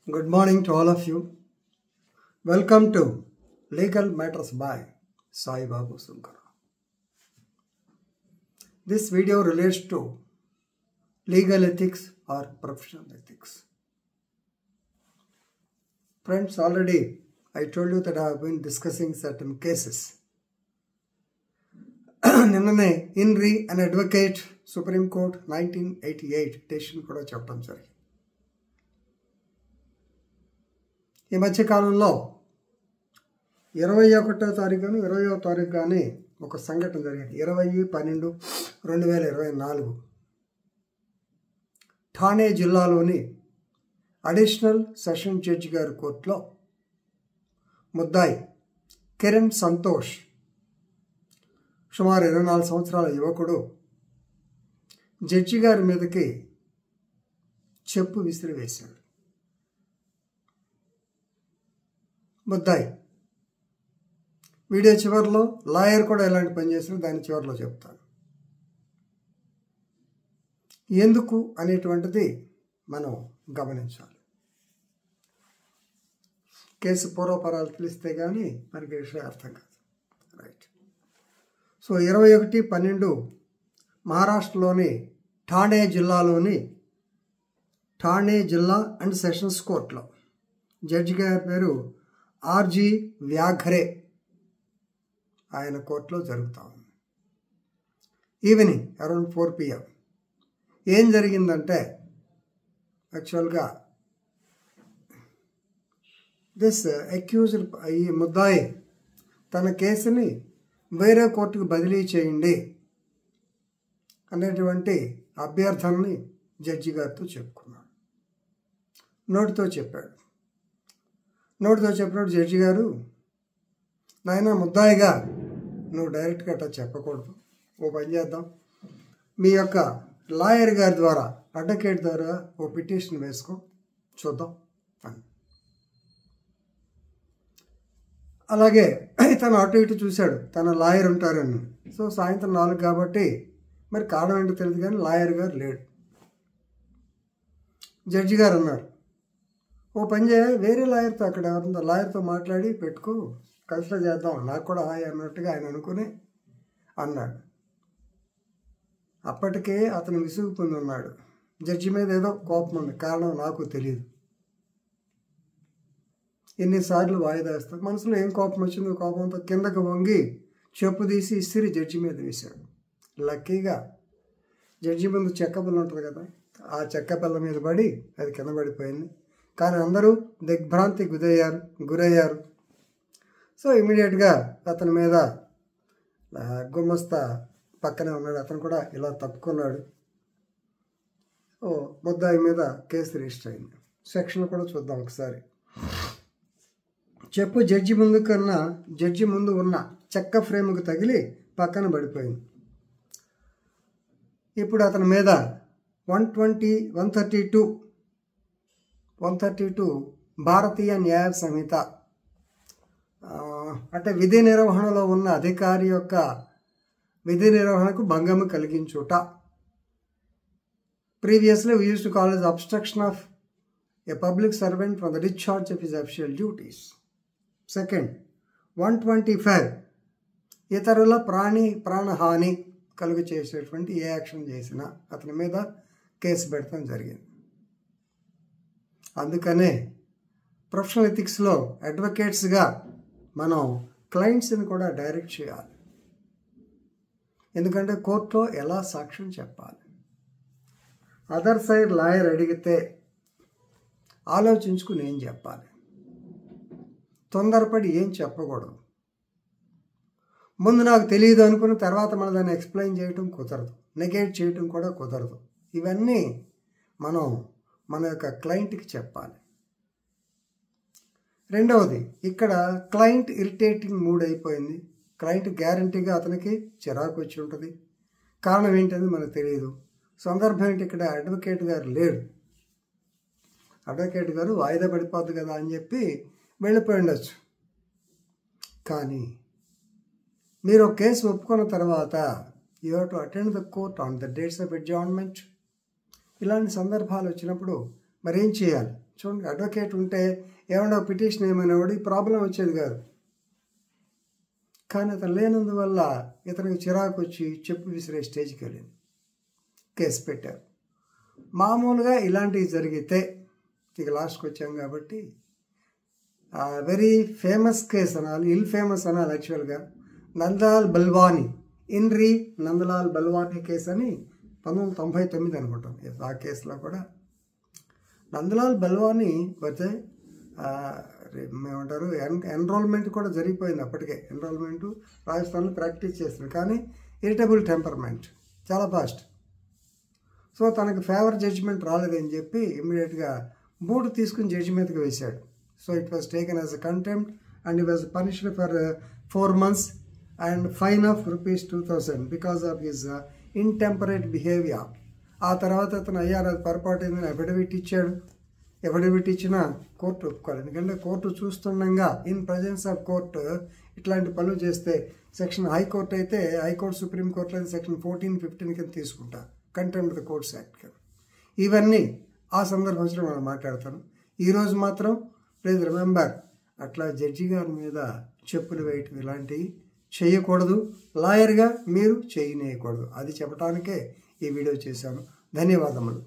Good morning to all of you. Welcome to Legal Matters by Sai Babu Sunkara. This video relates to legal ethics or professional ethics. Friends, already I told you that I have been discussing certain cases. Ninnane Inri, an advocate, Supreme Court, 1988 decision kuda చెప్పడం జరిగింది. ఈ మధ్యకాలంలో 21వ తారీఖును 20వ తారీఖు కానీ ఒక సంఘటన జరిగింది. 20/12/2024 ఠానే జిల్లాలోని అడిషనల్ సెషన్ జడ్జి గారి కోర్టులో ముద్దాయి కిరణ్ సంతోష్ సుమారు 24 సంవత్సరాల యువకుడు జడ్జి గారి మీదకి చెప్పు విసిరివేశాడు. ముద్దాయి వీడియో చివరిలో లాయర్ కూడా ఎలాంటి పని చేసినా దాని చివరిలో చెప్తాను. ఎందుకు అనేటువంటిది మనం గమనించాలి. కేసు పూర్వపరాలు తెలిస్తే కానీ మనకి విషయం అర్థం కాదు. రైట్. సో 21/12 మహారాష్ట్రలోని ఠానే జిల్లాలోని ఠానే జిల్లా అండ్ సెషన్స్ కోర్టులో జడ్జి గారి పేరు ఆర్జీ వ్యాఘ్రే. ఆయన కోర్టులో జరుగుతూ ఉంది. ఈవినింగ్ అరౌండ్ 4 PM ఏం జరిగిందంటే, యాక్చువల్గా దిస్ అక్యూజ్డ్, ఈ ముద్దాయి తన కేసుని వేరే కోర్టుకు బదిలీ చేయండి అనేటువంటి అభ్యర్థనని జడ్జి గారితో చెప్పుకున్నాడు. నోటితో చెప్పినప్పుడు జడ్జి గారు, నాయన ముద్దాయిగా నువ్వు డైరెక్ట్గా అట్లా చెప్పకూడదు, ఓ పని చేద్దాం, మీ యొక్క లాయర్ గారి ద్వారా అడ్వకేట్ ద్వారా ఓ పిటిషన్ వేసుకో చూద్దాం అని. అలాగే తను అటు ఇటు చూశాడు, తన లాయర్ ఉంటారని. సో సాయంత్రం 4 కాబట్టి మరి కారణం ఏంటో తెలియదు కానీ లాయర్ గారు లేడు. జడ్జి గారు అన్నారు, ఓ పని చేయ, వేరే లాయర్తో అక్కడ ఎవరిందో లాయర్తో మాట్లాడి పెట్టుకో, కన్సిడర్ చేద్దాం, నాకు కూడా హాయ్ అన్నట్టుగా ఆయన అనుకుని అన్నాడు. అప్పటికే అతను విసుగు పొంది ఉన్నాడు. జడ్జి మీద ఏదో కోపం ఉంది, కారణం నాకు తెలియదు. ఎన్నిసార్లు వాయిదా వేస్తాడు, మనసులో ఏం కోపం వచ్చిందో కోపంతో కిందకు వంగి చెప్పు తీసి ఇసిరి జడ్జి మీద వేశాడు. లక్కీగా జడ్జి ముందు చెక్క పిల్ల ఉంటుంది కదా, ఆ చెక్క పిల్ల మీద పడి అది కింద పడిపోయింది. కానీ అందరూ దిగ్భ్రాంతి గురయ్యారు. సో ఇమీడియట్గా అతని మీద గుమస్తా పక్కనే ఉన్నాడు, అతను కూడా ఇలా తప్పుకున్నాడు. ఓ ముద్దాయి మీద కేసు రిజిస్టర్ అయింది. సెక్షన్ కూడా చూద్దాం ఒకసారి. చెప్పు జడ్జి ముందు ఉన్న చెక్క ఫ్రేమ్కు తగిలి పక్కన పడిపోయింది. ఇప్పుడు అతని మీద 132 భారతీయ న్యాయ సంహిత, అంటే విధి నిర్వహణలో ఉన్న అధికారి యొక్క విధి నిర్వహణకు భంగము కలిగించుట. Previously we used to call as obstruction of a public servant from the discharge of his official duties. Second, 125 ఇతరుల ప్రాణహాని కలుగు చేసేటువంటి ఏ యాక్షన్ చేసినా అతని మీద కేసు పెడతాం జరిగింది. అందుకనే ప్రొఫెషనల్ ఎథిక్స్లో అడ్వకేట్స్గా మనం క్లయింట్స్ని కూడా డైరెక్ట్ చేయాలి. ఎందుకంటే కోర్టులో ఎలా సాక్ష్యం చెప్పాలి. అదర్ సైడ్ లాయర్ అడిగితే ఆలోచించుకుని ఏం చెప్పాలి, తొందరపడి ఏం చెప్పకూడదు. ముందు నాకు తెలియదు అనుకుని తర్వాత మనం దాన్ని ఎక్స్ప్లెయిన్ చేయటం కుదరదు, నెగేట్ చేయటం కూడా కుదరదు. ఇవన్నీ మనం మన యొక్క క్లయింట్కి చెప్పాలి. రెండవది, ఇక్కడ క్లయింట్ ఇరిటేటింగ్ మూడ్ అయిపోయింది. క్లయింట్ గ్యారంటీగా అతనికి చిరాకు వచ్చి ఉంటుంది. కారణం ఏంటని మనకు తెలియదు. సందర్భం ఏంటి, ఇక్కడ అడ్వకేట్ గారు లేడు. అడ్వకేట్ గారు వాయిదా పడిపోద్దు కదా అని చెప్పి వెళ్ళిపోయి ఉండొచ్చు. కానీ మీరు ఒక కేసు ఒప్పుకున్న తర్వాత you have to attend the court on the dates of adjournment. ఇలాంటి సందర్భాలు వచ్చినప్పుడు మరేం చేయాలి చూడండి, అడ్వకేట్ ఉంటే ఏమన్నా పిటిషన్ ఏమైనావాడు ఈ ప్రాబ్లం వచ్చేది కాదు. కానీ అతను లేనందువల్ల ఇతనికి చిరాకు వచ్చి చెప్పు విసిరే స్టేజ్కి వెళ్ళింది. కేసు పెట్టారు. మామూలుగా ఇలాంటివి జరిగితే ఇక లాస్ట్కి వచ్చాం కాబట్టి వెరీ ఫేమస్ కేసు అనాలి, ఇల్ ఫేమస్ అనాలి యాక్చువల్గా. నందలాల్ బల్వానీ, ఇన్రీ నందలాల్ బల్వానీ కేసు అని 1999 అనుకుంటాం. ఆ కేసులో కూడా నందలాల్ బల్వానీ పోతే ఏమంటారు ఎన్రోల్మెంట్ కూడా జరిగిపోయింది. అప్పటికే ఎన్రోల్మెంటు రాజస్థాన్లో ప్రాక్టీస్ చేస్తుంది. కానీ ఇరిటబుల్ టెంపర్మెంట్, చాలా ఫాస్ట్. సో తనకు ఫేవర్ జడ్జిమెంట్ రాలేదని చెప్పి ఇమ్మీడియట్గా బూట్ తీసుకుని జడ్జి మీదకి వేశాడు. So it was taken as a contempt and he was punished for 4 months and fine of ₹2,000 because of his intemperate behaviour. ఆ తర్వాత అతను అయ్యారు అది పొరపాటు అయిందని అఫిడవిట్ ఇచ్చాడు. ఎఫిడవిట్ ఇచ్చినా కోర్టు ఒప్పుకోవాలి. ఎందుకంటే కోర్టు చూస్తుండగా ఇన్ ప్రజెన్స్ ఆఫ్ కోర్టు ఇట్లాంటి పనులు చేస్తే సెక్షన్ హైకోర్టు అయితే హైకోర్టు సుప్రీంకోర్టులో అయితే సెక్షన్ 14, 15 కింద తీసుకుంటా, కంటెంప్ట్ ద కోర్ట్స్ యాక్ట్ కింద. ఇవన్నీ ఆ సందర్భంలో మనం మాట్లాడతాను. ఈరోజు మాత్రం ప్లీజ్ రిమెంబర్, అట్లా జడ్జి గారి మీద చెప్పులు వేయటం ఇలాంటివి చేయకూడదు. లాయర్గా మీరు చేయనేయకూడదు. అది చెప్పడానికే ఈ వీడియో చేశాను. ధన్యవాదములు.